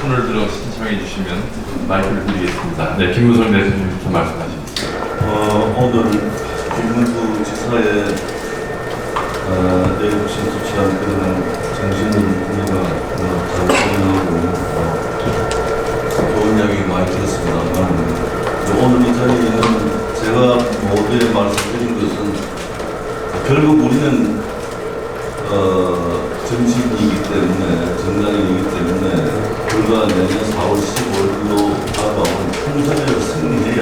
손을 들어 신청해 주시면 마이크를 드리겠습니다. 네, 김무성 대표님부터 말씀하시겠습니다. 오늘 김문수 지사의 내국 신투치한 그런 정신을 우리가 잘 설명하고 좋은 이야기 많이 들었습니다만 오늘 이 자리에는 제가 모두에 말씀드린 것은 결국 우리는 정치인이기 때문에 정당인이기 때문에 불과 내년 4월 15일로 다가온 총선을 승리해야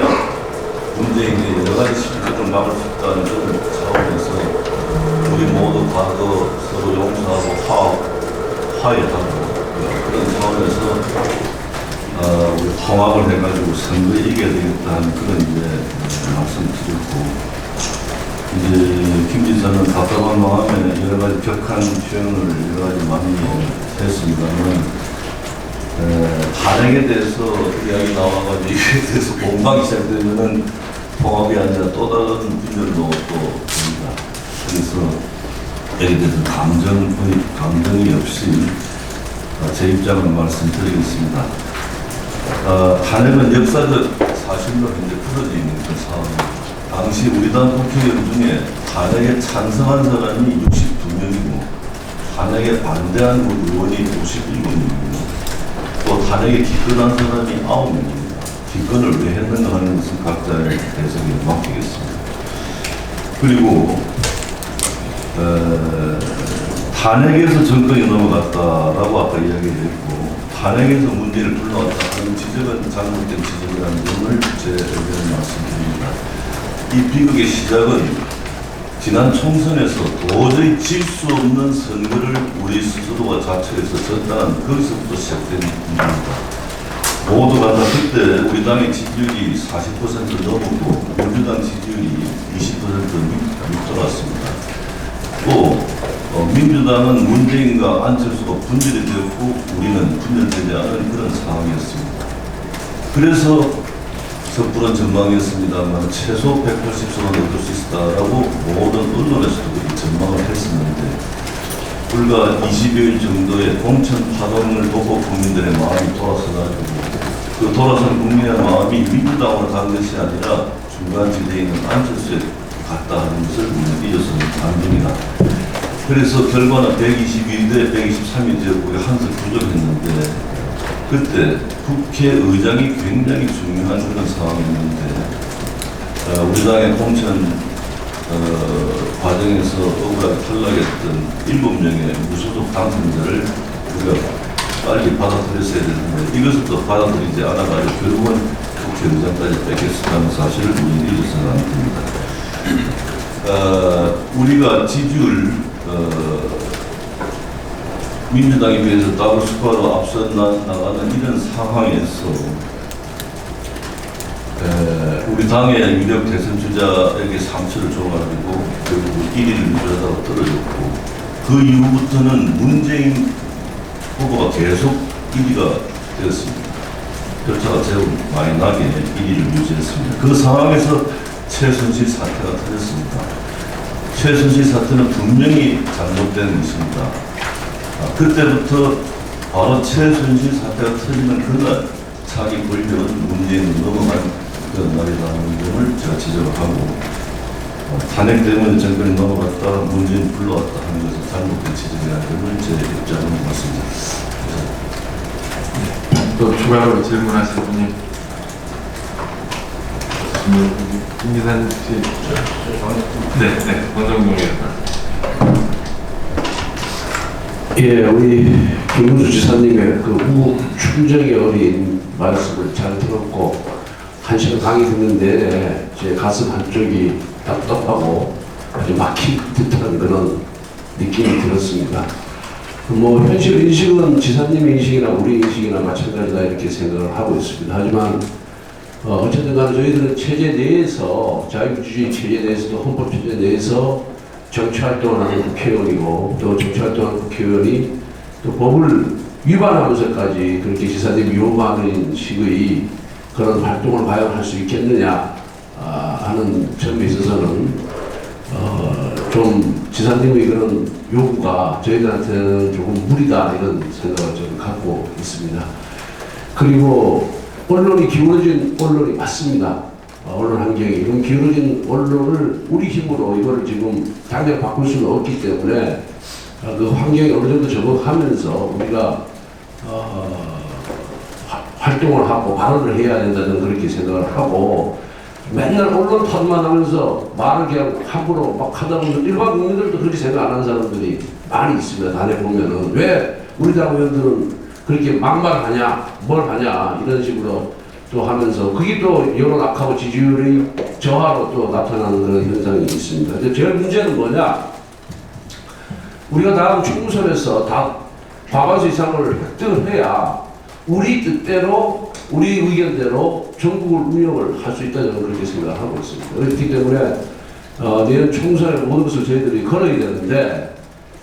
문재인의 여러 가지 실패를 막을 수 있다는 그런 차원에서 우리 모두 과거 서로 용서하고 화해하고 그런 차원에서 우리 통합을 해가지고 선거에 이겨야 되겠다는 그런 말씀드렸고 김 지사는 답답한 마음에 여러 가지 격한 표현을 여러 가지 많이 했습니다만 탄핵에 대해서 이야기 나와가지고 이에 대해서 공방이 시작되면은 통합이 아니라 또 다른 분열로 또 됩니다. 그래서 여기에 대해서 감정이 없이 제 입장을 말씀드리겠습니다. 탄핵은 역사적 사실로 현재 풀어져 있는 그 상황입니다. 당시 우리 당 국회의원 중에 탄핵에 찬성한 사람이 62명이고 탄핵에 반대한 의원이 57명이고 또 탄핵에 기권한 사람이 9명입니다. 기권을 왜 했는가 하는 것은 각자의 해석에 맡기겠습니다. 그리고 탄핵에서 정권이 넘어갔다라고 아까 이야기했고 탄핵에서 문제를 불러왔다 하는 지적은 잘못된 지적이라는 점을 제 의견을 말씀드립니다. 이 비극의 시작은 지난 총선에서 도저히 질 수 없는 선거를 우리 스스로가 자처해서 졌다는 거기서부터 시작된 문제입니다. 모두가 다 그때 우리 당의 지지율이 40% 넘었고 민주당 지지율이 20% 밑돌았습니다. 또 민주당은 문재인과 안철수가 분열이 되었고 우리는 분열되지 않은 그런 상황이었습니다. 그래서 섣부른 전망이었습니다만 최소 180석은 얻을 수 있다라고 모든 언론에서도 그렇게 전망을 했었는데 불과 20여일 정도의 공천 파동을 보고 국민들의 마음이 돌아서가지고 그 돌아선 국민의 마음이 민주당으로 간 것이 아니라 중간 지대에 있는 안철수에 갔다 하는 것을 우리는 잊어서는 안 됩니다. 그래서 결과는 121대 123위 지역구에 한석 부족했는데 그때 국회의장이 굉장히 중요한 그런 상황이었는데 우리 당의 공천 과정에서 억울하게 탈락했던 7명의 무소속 당선자를 우리가 빨리 받아들였어야 되는데 이것을 또 받아들이지 않아가지고 결국은 국회의장까지 뺏겼다는 사실을 우리는 잊어서는 안 됩니다. 우리가 지지율 민주당에 비해서 더블 스코어로 앞서 나가는 이런 상황에서 우리 당의 유력 대선 주자에게 상처를 줘가지고 결국 1위를 유지하다가 떨어졌고 그 이후부터는 문재인 후보가 계속 1위가 되었습니다. 격차가 제법 많이 나게 1위를 유지했습니다. 그 상황에서 최순실 사태가 터졌습니다. 최순실 사태는 분명히 잘못된 것입니다. 그때부터 바로 최순실 사태가 터지는 그날 자기 권력은 문재인으로 넘어간 그 날이라는 점을 제가 지적을 하고 탄핵 때문에 정권이 넘어갔다 문재인 불러왔다 하는 것은 잘못된 지적이라는 점을 제 입장을 맞습니다. 또 추가로 질문하실 분이 김기산 씨. 네, 권정동 의원. 예, 우리 김문수 지사님의 그 충정이 어린 말씀을 잘 들었고 1시간 강의 듣는데 제 가슴 한쪽이 답답하고 아주 막힌 듯한 그런 느낌이 들었습니다. 뭐 현실 인식은 지사님의 인식이나 우리 인식이나 마찬가지다 이렇게 생각을 하고 있습니다. 하지만 어쨌든 간에 저희들은 체제 내에서 자유주의 체제 내에서도 헌법 체제 내에서 정치활동을 하는 국회의원이고 또 정치활동하는 국회의원이 또 법을 위반하면서까지 그렇게 지사님이 요구하는 식의 그런 활동을 과연 할 수 있겠느냐 하는 점에 있어서는 좀 지사님의 그런 요구가 저희들한테는 조금 무리다 이런 생각을 좀 갖고 있습니다. 그리고 언론이 기울어진 언론이 맞습니다. 언론 환경이. 그럼 기울어진 언론을 우리 힘으로 이걸 지금 당장 바꿀 수는 없기 때문에 그 환경에 어느 정도 적응하면서 우리가 활동을 하고 발언을 해야 된다는 그렇게 생각을 하고 맨날 언론 탓만 하면서 말을 그냥 함부로 막 하다 보면 일반 국민들도 그렇게 생각 안 하는 사람들이 많이 있습니다. 단에 보면은 왜 우리 당 의원들은 그렇게 막말하냐 뭘 하냐 이런 식으로 또 하면서 그게 또 여론 악하고 지지율이 저하로 또 나타나는 그런 현상이 있습니다. 근데 제일 문제는 뭐냐, 우리가 다음 총선에서 다 과반수 이상을 획득을 해야 우리 뜻대로 우리 의견대로 전국을 운영을 할 수 있다 저는 그렇게 생각하고 있습니다. 그렇기 때문에 내년 총선에 모든 것을 저희들이 걸어야 되는데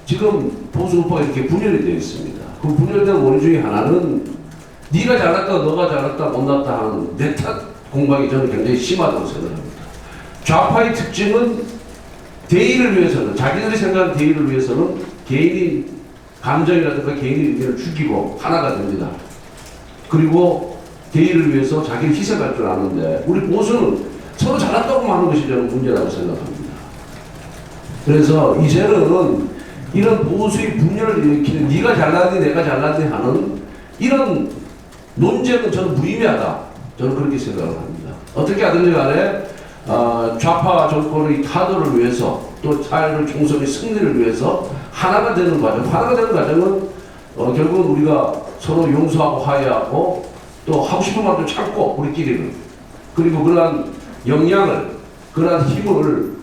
지금 보수 우파가 이렇게 분열이 되어 있습니다. 그 분열된 원인 중에 하나는 네가 잘났다 너가 잘났다 못났다 하는 내 탓 공방이 저는 굉장히 심하다고 생각합니다. 좌파의 특징은 대의를 위해서는 자기들이 생각하는 대의를 위해서는 개인이 감정이라든가 개인의 의견을 죽이고 하나가 됩니다. 그리고 대의를 위해서 자기를 희생할 줄 아는데 우리 보수는 서로 잘났다고만 하는 것이 저는 문제라고 생각합니다. 그래서 이제는 이런 보수의 분열을 일으키는 네가 잘났니 내가 잘났니 하는 이런 논쟁은 저는 무의미하다. 저는 그렇게 생각을 합니다. 어떻게 하든지 간에 좌파 정권의 타도를 위해서 또 사회를 총선의 승리를 위해서 하나가 되는 과정, 하나가 되는 과정은 결국은 우리가 서로 용서하고 화해하고 또 하고 싶은 말도 참고 우리끼리는 그리고 그러한 역량을 그러한 힘을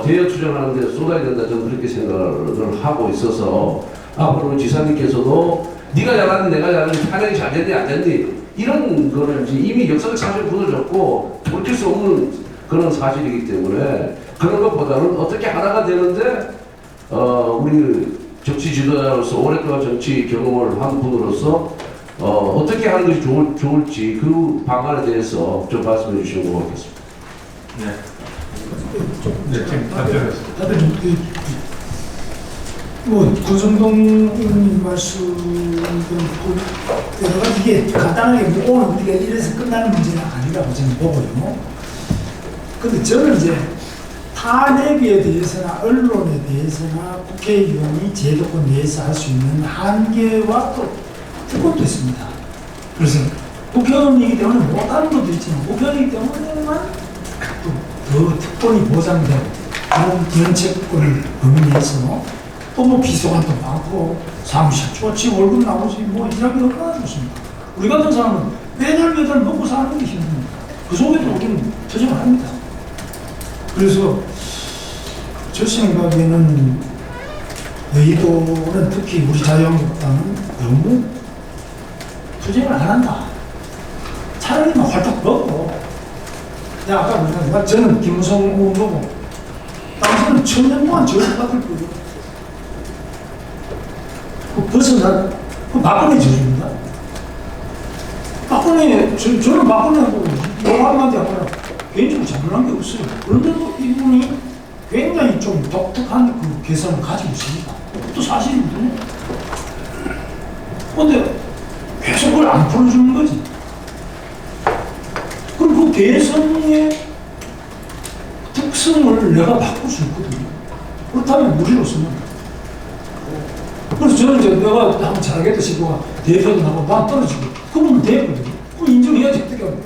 대여 투쟁하는 데 쏟아야 된다 저는 그렇게 생각을 하고 있어서 앞으로 지사님께서도 네가 잘하니 내가 잘하니 탄핵이 잘 됐니 안 됐니 이런 거는 이제 이미 역사적 사실 굳어졌고 돌이킬 수 없는 그런 사실이기 때문에 그런 것보다는 어떻게 하나가 되는데 우리 정치 지도자로서 오랫동안 정치 경험을 한 분으로서 어떻게 하는 것이 좋을지 그 방안에 대해서 좀 말씀해 주시면 고맙겠습니다. 네. 네, 지금 답변하겠습니다. 다들 구성동 의원님 말씀은 여러 가지 이게 간단하게 오늘 우리가 이래서 끝나는 문제는 아니라고 저는 보고요. 근데 저는 이제 탄핵에 대해서나 언론에 대해서나 국회의원이 제도권 내에서 할 수 있는 한계와 또 특권도 있습니다. 그래서 국회의원이기 때문에 못하는 것도 있지만 국회의원이기 때문에만 더 특권이 보장된 그런 정책권을 범위 내에서 또 뭐 비서관도 많고 사무실 좋지 월급 나오지 뭐 일하기 얼마나 좋습니다. 우리 같은 사람은 매달 먹고 사는 게 힘듭니다. 그 속에도 우리는 투쟁을 합니다. 그래서 저 생각에는 여의도는 특히 우리 자유한국당은 너무 투쟁을 안 한다. 차라리 막 활짝 먹고 내가 아까 말했지만 저는 김무성 의원 보고 당신은 천년 동안 저주받을 거예요. 벗어나, 박근혜 저주입니다. 박근혜, 저는 박근혜하고 뭐 한마디 하거나 개인적으로 잘못한 게 없어요. 그런데도 이분이 굉장히 좀 독특한 그 개성을 가지고 있습니다. 또 사실이거든요. 근데 계속 그걸 안 풀어주는 거지. 그럼 그 개성의 특성을 내가 바꿀 수 있거든요. 그렇다면 우리로서는. 그래서 저는 이제 내가 한번 잘하겠다 싶어가 대표도 하고 난 떨어지고 그분은 대표거든요. 그럼 인정해야지 어떻게 하면.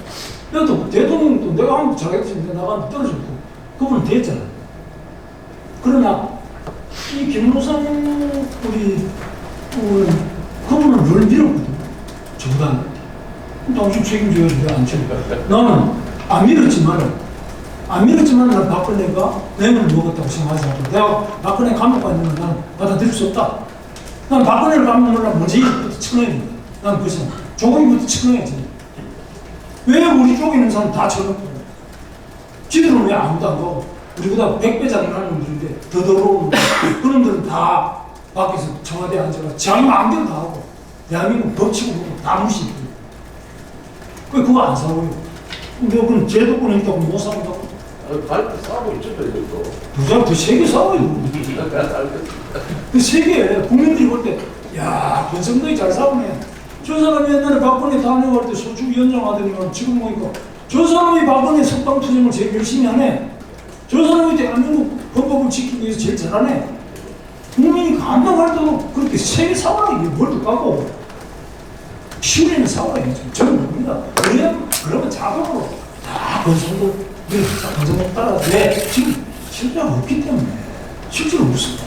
내가 대통령도 내가 한번 잘하겠다 싶은데 나가 떨어졌고 그분은 됐잖아. 그러나 이 김무성 우리 그분은 늘 밀었거든요. 저보다는. 당신 책임져야지 안 책임. 나는 안 밀었지만 난 박근혜가 뇌물을 먹었다고 생각하지 않고 내가 박근혜 감옥 가 있는 건 나는 받아들일 수 없다. 난 박근혜를 감옥을 먼저 이부터 쳐넣어야 된다. 난 그 생각. 조국이부터 쳐넣어야지. 왜 우리 쪽에 있는 사람 다 쳐넣고 지들은 왜 아무도 안 가고 우리보다 100배 잘나는 놈들인데 더 더러운 그놈들은 다 밖에서 청와대에 앉아서 자기 마음대로 다 하고 대한민국 법치고 다 무시해. 그거 안 싸워요. 근데 그건 제도권에 있다고 못 싸운다고? 발표 싸우고 있죠, 저희들도. 더 세게 싸워요. 그 세계 국민들이 볼 때, 야, 권성동이 잘 싸우네. 저 사람이 옛날에 박근혜 탄핵할 때 소추위원장 하더니만 지금 보니까 저 사람이 박근혜 석방투쟁을 제일 열심히 하네. 저 사람이 대한민국 헌법을 지키기 위해서 제일 잘하네. 국민이 감동할 때도 그렇게 세게 사과라. 이게 뭘 깎고 시민의 사과라. 저는 뭡니다. 그러면 자동으로 다 건설도 건설도 따라서 지금 실제가 없기 때문에 실제로 없습니다.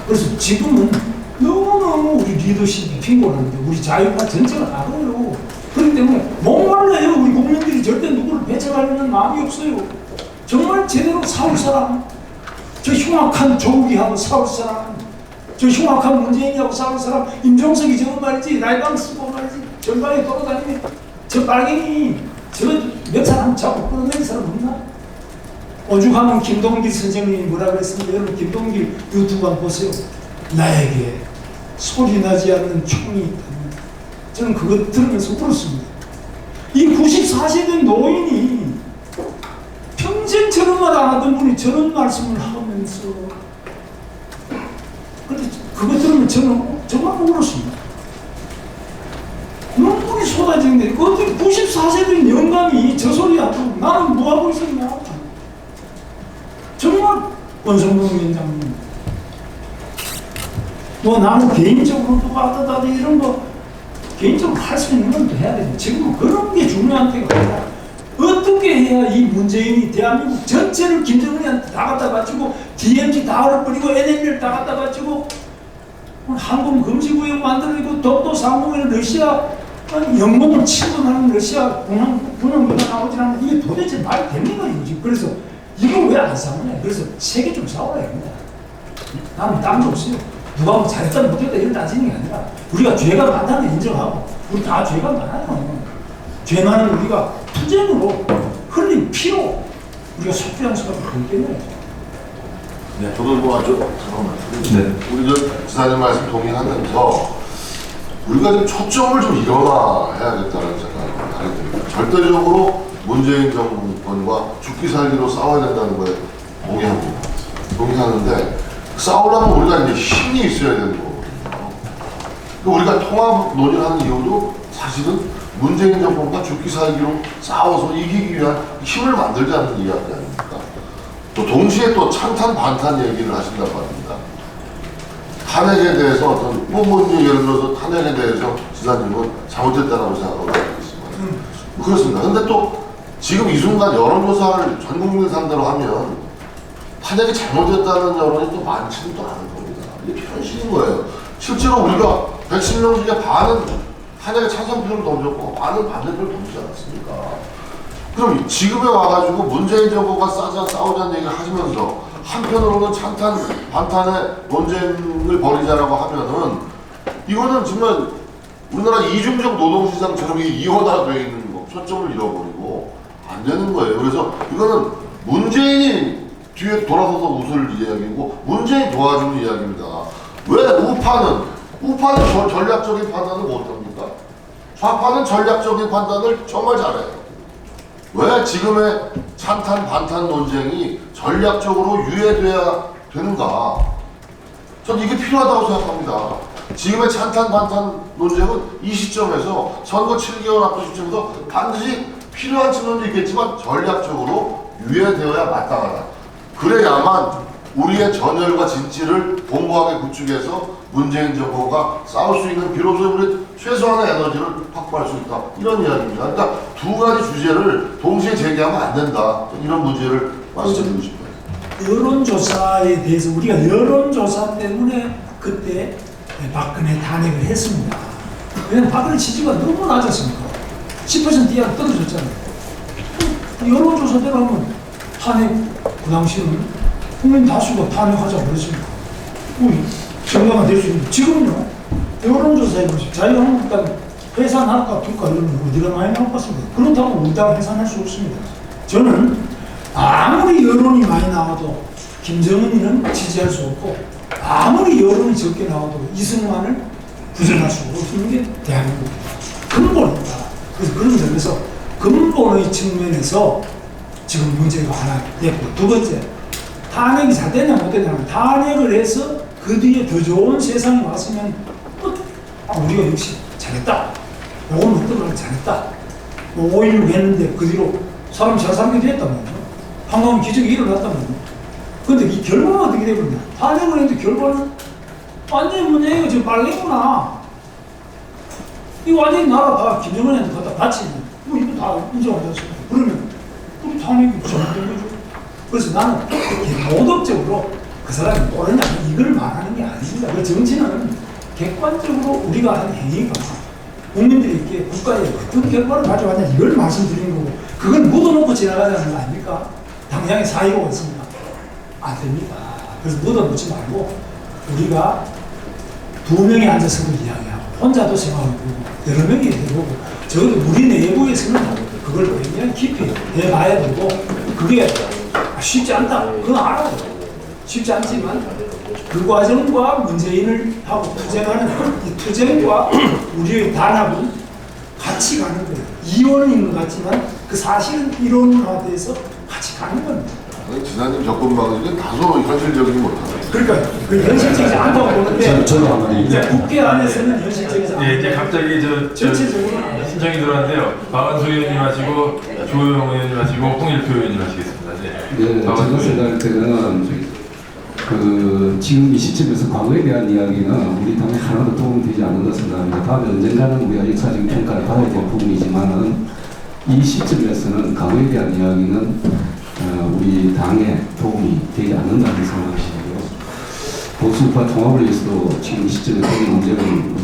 그래서 지금은 너무너무 우리 리더십이 빈곤한데 우리 자유파 전체가 나가요. 그렇기 때문에 목말라요. 우리 국민들이 절대 누구를 배척하려는 마음이 없어요. 정말 제대로 싸울 사람, 저 흉악한 조국이하고 싸울 사람, 저 흉악한 문재인이하고 싸울 사람, 임종석이 저거 말이지, 라이방 쓰고 말이지, 전방에 돌아다니면 저 빨갱이 저 몇 사람 자꾸 끌어내는 사람 없나? 오죽하면 김동길 선생님이 뭐라 그랬습니까? 여러분 김동길 유튜브 한번 보세요. 나에게 소리 나지 않는 총이 있다면 저는 그거 들으면서 울었습니다. 이 94세 된 노인이 평생 저런 말 안 하던 분이 저런 말씀을 하면서 근데 그거 들으면 저는 정말 울었습니다. 눈물이 쏟아지는데 어떻게 94세 된 영감이 저 소리 하고 나는 뭐하고 있었냐. 정말 권성동 위원장님 뭐 나는 개인적으로 누가 하다다 이런 거 개인적으로 할 수 있는 건 또 해야 되지. 지금 그런 게 중요한 때가 아니라 어떻게 해야 이 문재인이 대한민국 전체를 김정은이한테 다 갖다 바치고 DMZ 다 얼어버리고 NLL 다 갖다 바치고 항공 금지구역 만들고 독도 상공에 러시아 영공을 침범하는 러시아 군함부가 나오지 않는 이게 도대체 말이 됩니까 이거지. 그래서 이거 왜 안 싸우냐. 그래서 세계 좀 싸워야 합니다. 나는 땀도 없어요. 누가 뭐 잘했다 못했다 이런 따지는 게 아니라 우리가 죄가 많다는 걸 인정하고 우리 다 죄가 많아요. 죄 많은 우리가 투쟁으로 흘린 피로 우리가 속죄한 수밖에 없겠네요. 네, 저도 뭐 잠깐만. 네. 우리 저 지사님 말씀 동의하면서 우리가 좀 초점을 좀 일어나야겠다는 생각이 많이 듭니다. 절대적으로 문재인 정권과 죽기 살기로 싸워야 된다는 거에 동의합니다. 동의하는데 싸우려면 우리가 이제 힘이 있어야 되는 거거든요. 우리가 통합 논의를 하는 이유도 사실은 문재인 정권과 죽기 살기로 싸워서 이기기 위한 힘을 만들자는 이야기 아닙니까? 또 동시에 또 찬탄 반탄 얘기를 하신단 말입니다. 탄핵에 대해서 어떤 예를 들어서 탄핵에 대해서 지사님은 잘못됐다고 생각하고 있습니다. 그렇습니다. 근데 또 지금 이 순간 여론조사를 전 국민 상대로 하면 탄핵이 잘못됐다는 여론이 또 많지는 또 않은 겁니다. 이게 현실인 거예요. 실제로 우리가 110명 중에 반은 탄핵에 찬성표를 던졌고 반은 반대표를 던지지 않았습니까? 그럼 지금에 와가지고 문재인 정부가 싸우자는 얘기를 하시면서 한편으로는 찬탄 반탄의 논쟁을 벌이자라고 하면은 이거는 정말 우리나라 이중적 노동시장처럼 이원화되어 있는 거, 초점을 잃어버리고 안 되는 거예요. 그래서 이거는 문재인이 뒤에 돌아서서 웃을 이야기고 문재인이 도와주는 이야기입니다. 왜 우파는 전략적인 판단을 못합니까? 좌파는 전략적인 판단을 정말 잘해요. 왜 지금의 찬탄 반탄 논쟁이 전략적으로 유예돼야 되는가? 저는 이게 필요하다고 생각합니다. 지금의 찬탄 반탄 논쟁은 이 시점에서 선거 7개월 앞둔 시점에서 반드시 필요한 측면도 있겠지만 전략적으로 유예되어야 마땅하다. 그래야만 우리의 전열과 진지를 공고하게 구축해서 문재인 정부가 싸울 수 있는 비로소 우리 최소한의 에너지를 확보할 수 있다. 이런 이야기입니다. 그러니까 두 가지 주제를 동시에 제기하면 안 된다. 이런 문제를 말씀드리고 싶어요. 여론조사에 대해서 우리가 여론조사 때문에 그때 박근혜 탄핵을 했습니다. 왜냐하면 박근혜 지지가 너무 낮았으니까 10% 이하로 떨어졌잖아요. 여론조사대로 하면 탄핵 그 당시에는 국민 다수가 탄핵하자고 그랬습니다. 정당화 될 수 있는 지금은요. 여론조사에 보시죠. 자유한국당 해산할까 둘까 이러면 어디가 많이 나올 것 같습니다. 그렇다고 우리 당 해산할 수 없습니다. 저는 아무리 여론이 많이 나와도 김정은이는 지지할 수 없고 아무리 여론이 적게 나와도 이승만을 부정할 수 없는 게 대한민국입니다. 근본입니다. 그래서 그런 점에서 근본의 측면에서 지금 문제가 하나 됐고 두 번째 탄핵이 잘 되냐 못 되냐 탄핵을 해서 그 뒤에 더 좋은 세상이 왔으면 우리가 역시 잘 잘했다. 요건 어떤 걸 잘했다. 5.16 했는데 그 뒤로 사람 잘 살게 됐다면요. 한강은 기적이 일어났다면요. 근데 이 결과가 어떻게 되거든요. 탄핵을 했는데 결과는 완전히 뭐냐, 이거 지금 빨래구나. 이거 완전히 나라 다 김정은한테 갖다 바치면, 뭐 이거 다 인정하지 않습니까? 그러면 우리 탄핵이 잘못된 거죠. 그래서 나는 이렇게 도덕적으로 그 사람이 옳으냐 이걸 말하는 게 아닙니다. 그 정치는 객관적으로 우리가 하는 행위가 국민들에게 국가에 어떤 결과를 가져왔냐 이걸 말씀드리는 거고, 그건 묻어놓고 지나가자는 거 아닙니까? 당장에 사유가 있습니다. 안 됩니다. 그래서 묻어놓지 말고 우리가 두 명이 앉아서도 이야기하고 혼자도 생각하고 여러 명이 해보고 적어도 우리 내부에서는 그걸 굉장히 깊이 해봐야 되고, 그게 쉽지 않다. 그건 알아요. 쉽지 않지만 그 과정과 문재인을 하고 투쟁하는 이 투쟁과 우리의 단합은 같이 가는 거예요. 이원인 것 같지만 그 사실은 이론화돼서 같이 가는 겁니다. 지사님 접근 방식은 다소 현실적이지 못하네요. 그러니까 그 현실적이지 않다고 보는데 저도 한마디. 이제 국회 안에서는 현실적이지 않다. 예, 이제 갑자기 전체적으로는 신청이 들어왔는데요. 박원수 의원님 하시고 조호영 의원님 하시고 홍일표 의원님 하시겠습니다. 네, 제가 생각할 때는 지금 이 시점에서 과거에 대한 이야기는 우리 당에 하나도 도움이 되지 않는다 생각합니다. 다음에 언젠가는 우리가 역사적인 평가를 받아야 될 부분이지만은 이 시점에서는 과거에 대한 이야기는 우리 당에 도움이 되지 않는다는 생각이시고요. 보수우파 통합을 위해서도 지금 시점에 그런 문제는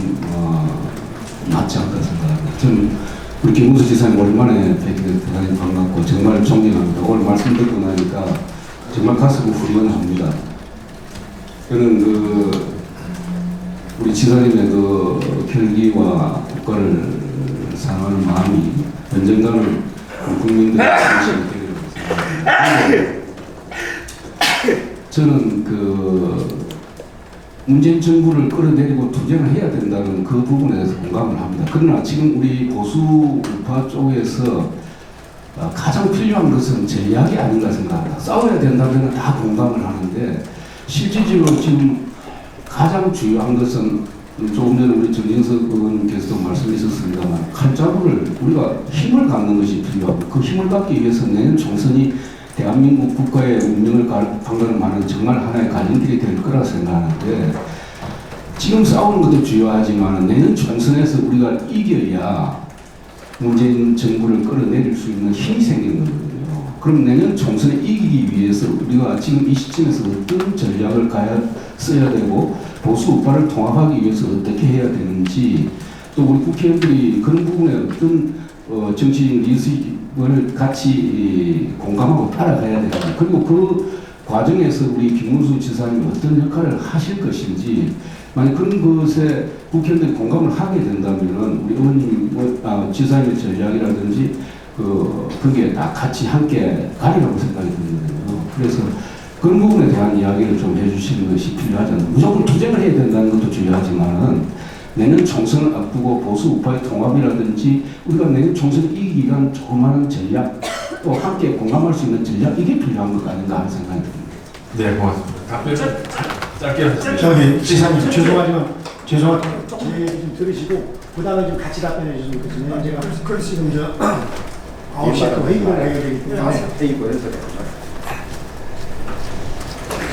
맞지 않다 생각합니다. 저는 우리 김문수 지사님 오랜만에 뵙게 돼서 대단히 반갑고 정말 존경합니다. 오늘 말씀 듣고 나니까 정말 가슴이 후련합니다. 저는 우리 지사님의 결기와 국가를 사랑하는 마음이 언젠가는 국민들의 진심이 되리라고 생각합니다. 저는 문재인 정부를 끌어내리고 투쟁을 해야 된다는 그 부분에 대해서 공감을 합니다. 그러나 지금 우리 보수우파 쪽에서 가장 필요한 것은 전략이 아닌가 생각합니다. 싸워야 된다면 다 공감을 하는데 실질적으로 지금 가장 중요한 것은 조금 전에 우리 정진석 의원님께서도 말씀하셨습니다만 칼자루를 우리가 힘을 갖는 것이 필요하고, 그 힘을 갖기 위해서 내년 총선이 대한민국 국가의 운명을 판단하는 정말 하나의 갈림길이 될 거라 생각하는데, 지금 싸우는 것도 중요하지만 내년 총선에서 우리가 이겨야 문재인 정부를 끌어내릴 수 있는 힘이 생기는 거거든요. 그럼 내년 총선에 이기기 위해서 우리가 지금 이 시점에서 어떤 전략을 써야 되고 보수 우파를 통합하기 위해서 어떻게 해야 되는지, 또 우리 국회의원들이 그런 부분에 어떤 정치적 리스크를 같이 공감하고 따라가야 됩니다. 그리고 그 과정에서 우리 김문수 지사님이 어떤 역할을 하실 것인지, 만약 그런 것에 국회의원들이 공감을 하게 된다면 우리 의원님, 지사님의 전략이라든지 그게 다 같이 함께 가리라고 생각이 들거든요. 그래서 그런 부분에 대한 이야기를 좀 해주시는 것이 필요하지 않나. 무조건 투쟁을 해야 된다는 것도 중요하지만은 내년 총선을 앞두고 보수 우파의 통합이라든지 우리가 내년 총선을 이기기 위한 조그마한 전략, 또 함께 공감할 수 있는 전략, 이게 필요한 것 아닌가 하는 생각이 듭니다. 네, 고맙습니다. 답변 짧게 하겠습니다. 저기 지사님 죄송하지만 제 얘기 좀 들으시고 그 다음에 좀 같이 답변해 주시면 좋겠습니다. 제가 지금 9시에 또 회의를 해야 되기 때문에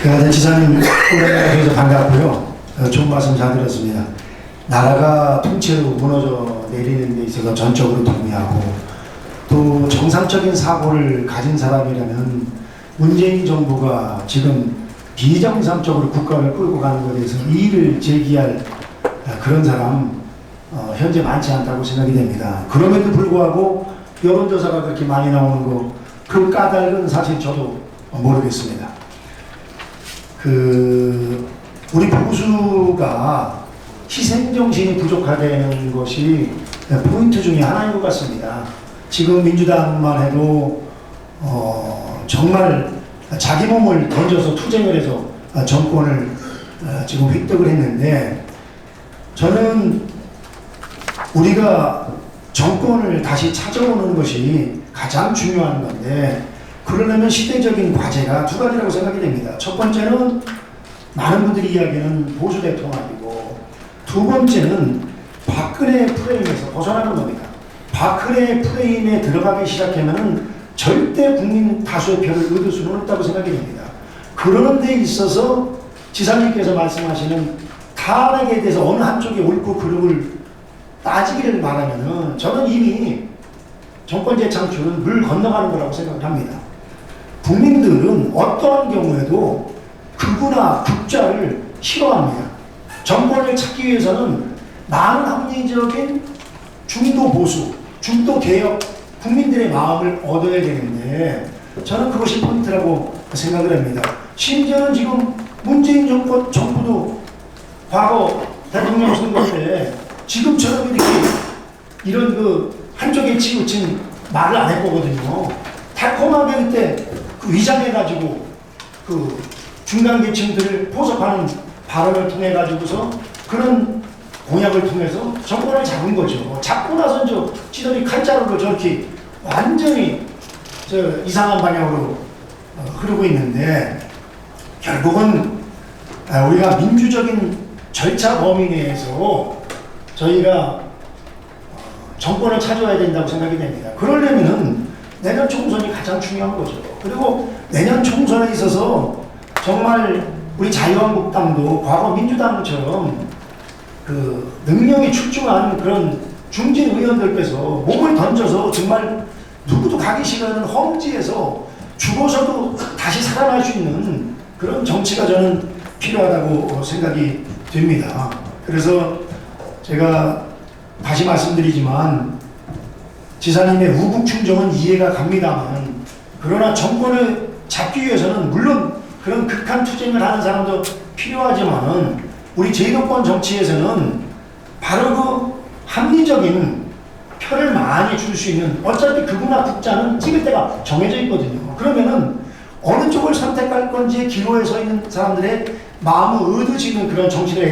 네, 지사님 오랜만에 뵈서 반갑고요. 좋은 말씀 잘 들었습니다. 나라가 통째로 무너져 내리는 데 있어서 전적으로 동의하고, 또 정상적인 사고를 가진 사람이라면 문재인 정부가 지금 비정상적으로 국가를 끌고 가는 것에 대해서 이의를 제기할 그런 사람 현재 많지 않다고 생각이 됩니다. 그럼에도 불구하고 여론조사가 그렇게 많이 나오는 거, 그 까닭은 사실 저도 모르겠습니다. 우리 보수가 희생정신이 부족하다는 것이 포인트 중에 하나인 것 같습니다. 지금 민주당만 해도 정말 자기 몸을 던져서 투쟁을 해서 정권을 지금 획득을 했는데, 저는 우리가 정권을 다시 찾아오는 것이 가장 중요한 건데, 그러려면 시대적인 과제가 두 가지라고 생각이 됩니다. 첫 번째는 많은 분들이 이야기하는 보수 대통합이고, 두 번째는 박근혜 프레임에서 벗어나는 겁니다. 박근혜 프레임에 들어가기 시작하면 절대 국민 다수의 표를 얻을 수는 없다고 생각이 됩니다. 그러는 데 있어서 지사님께서 말씀하시는 탄핵에 대해서 어느 한쪽이 옳고 그름을 따지기를 말하면은 저는 이미 정권 재창출은 물 건너가는 거라고 생각을 합니다. 국민들은 어떠한 경우에도 극우나 극좌를 싫어합니다. 정권을 찾기 위해서는 많은 합리적인 중도 보수, 중도 개혁 국민들의 마음을 얻어야 되는데 저는 그것이 포인트라고 생각을 합니다. 심지어는 지금 문재인 정부도 과거 대통령 선거 때 지금처럼 이렇게 이런 그 한쪽에 치우친 말을 안 했거든요. 달콤하게 그때 그 위장해가지고 그 중간 계층들을 포섭하는 발언을 통해 가지고서 그런 공약을 통해서 정권을 잡은 거죠. 잡고 나서 저 지들이 칼자루로 저렇게 완전히 저 이상한 방향으로 흐르고 있는데 결국은 우리가 민주적인 절차 범위 내에서 저희가 정권을 찾아야 된다고 생각이 됩니다. 그러려면은 내년 총선이 가장 중요한 거죠. 그리고 내년 총선에 있어서 정말 우리 자유한국당도 과거 민주당처럼 그 능력이 출중한 그런 중진 의원들께서 몸을 던져서 정말 누구도 가기 싫어하는 험지에서 죽어서도 다시 살아날 수 있는 그런 정치가 저는 필요하다고 생각이 됩니다. 그래서 제가 다시 말씀드리지만 지사님의 우국 충정은 이해가 갑니다만 그러나 정권을 잡기 위해서는 물론 그런 극한 투쟁을 하는 사람도 필요하지만은 우리 제도권 정치에서는 바로 그 합리적인 표를 많이 줄 수 있는 어차피 극우나 극자는 찍을 때가 정해져 있거든요. 그러면은 어느 쪽을 선택할 건지의 기로에 서 있는 사람들의 마음을 얻을 수 있는 그런 정치를